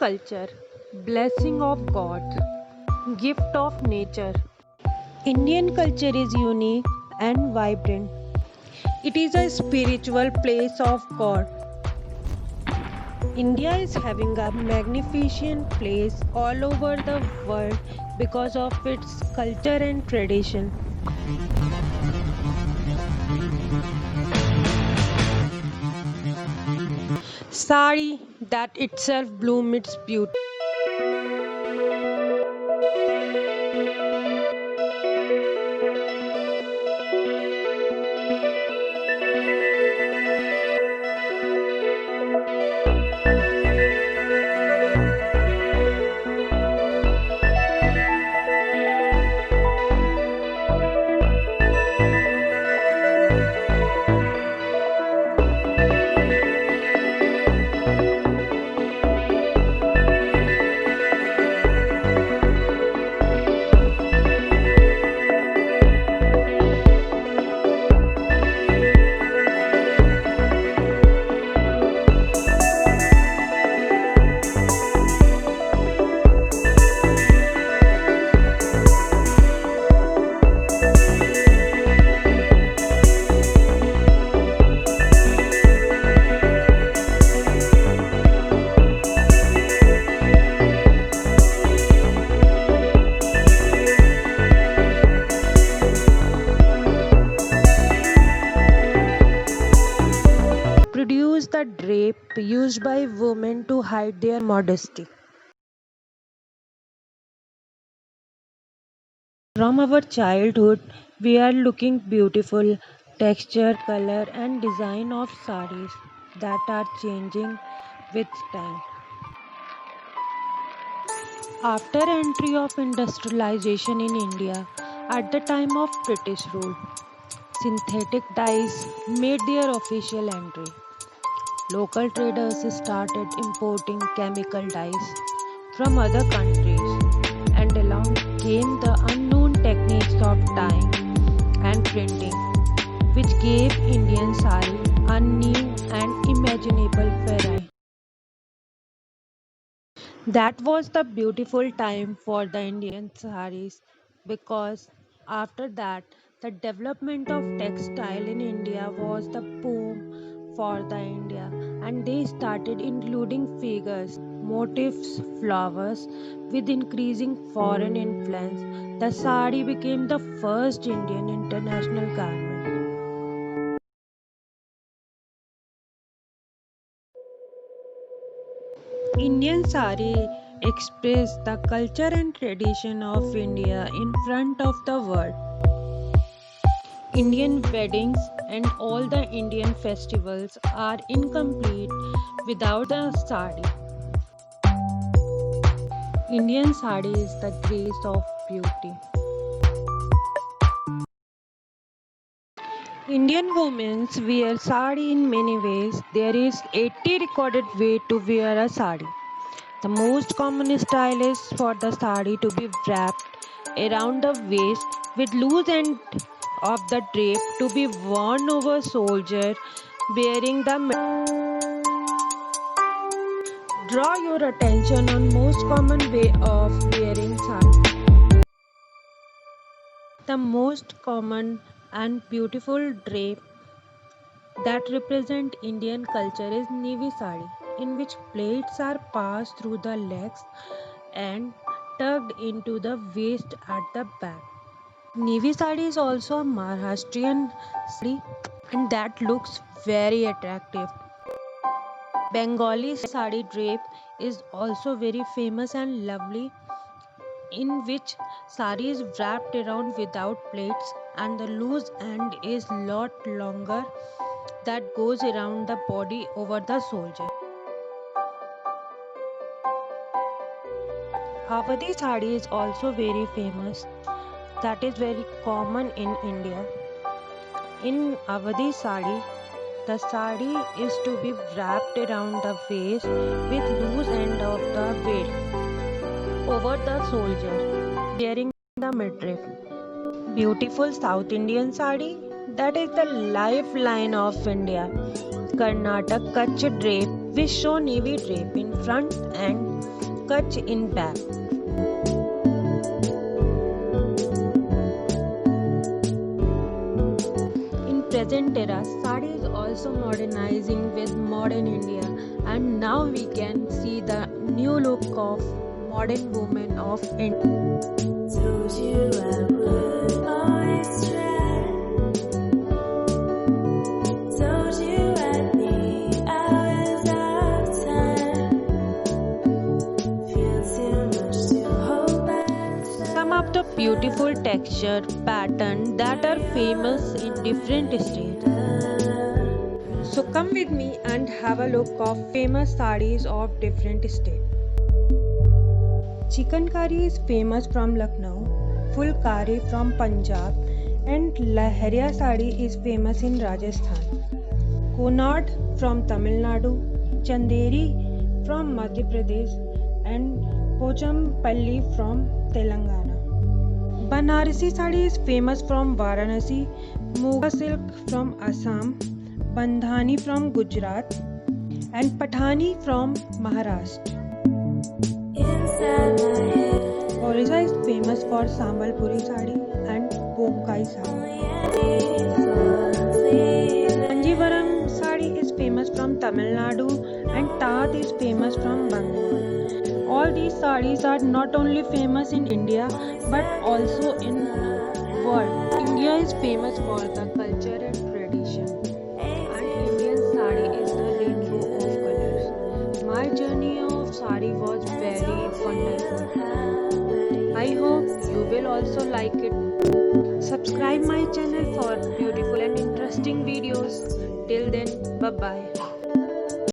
culture, blessing of God, gift of nature. Indian culture is unique and vibrant. It is a spiritual place of God. India is having a magnificent place all over the world because of its culture and tradition. Sari that itself bloom its beauty. Produce the drape used by women to hide their modesty. From our childhood, we are looking beautiful texture, color, and design of sarees that are changing with time. After entry of industrialization in India at the time of British rule, synthetic dyes made their official entry. Local traders started importing chemical dyes from other countries, and along came the unknown techniques of dyeing and printing, which gave Indian sari a new and imaginable variety. That was the beautiful time for the Indian saris because after that the development of textile in India was the boom for the India, and they started including figures, motifs, flowers with increasing foreign influence. The sari became the first Indian international garment. Indian sari express the culture and tradition of India in front of the world. Indian weddings and all the Indian festivals are incomplete without the sari. Indian sari is the grace of beauty. Indian women wear sari in many ways. There is 80 recorded way to wear a sari. The most common style is for the sari to be wrapped around the waist with loose end of the drape to be worn over soldier bearing the draw your attention on most common way of wearing sari. The most common and beautiful drape that represent Indian culture is Navy sari, in which plaits are passed through the legs and tucked into the waist at the back. Navy sari is also a Maharashtrian sari and that looks very attractive. Bengali sari drape is also very famous and lovely, in which sari is wrapped around without plaits and the loose end is lot longer that goes around the body over the soldier. Awadhi sari is also very famous, that is very common in India. In Awadhi sari, the sari is to be wrapped around the waist with loose end of the veil over the soldier, bearing the midriff. Beautiful South Indian sari, that is the lifeline of India. Karnataka Kutch drape with show navy drape in front and Kutch in back. In present era, sari is also modernizing with modern India, and now we can see the new look of modern women of India. Told you I would always try. Told you I'd be hours of time. Feel too much to hold back. Some of the beautiful texture pattern that are famous in different states. So come with me and have a look of famous sarees of different states. Chikankari is famous from Lucknow, Fulkari from Punjab, and Lahariya sari is famous in Rajasthan. Konad from Tamil Nadu, Chanderi from Madhya Pradesh, and Pochampalli from Telangana. Banarasi sari is famous from Varanasi, Muga silk from Assam, Bandhani from Gujarat, and Pathani from Maharashtra. Inside my head. Orissa is famous for Sambalpuri sari and Bomkai sari. Kanjivaram sari is famous from Tamil Nadu and Taat is famous from Bengal. All these saris are not only famous in India but also in world. India is famous for the culture and tradition, and Indian sari is the rainbow of colors. My journey of sari was very wonderful. I hope you will also like it. Subscribe my channel for beautiful and interesting videos. Till then, bye bye.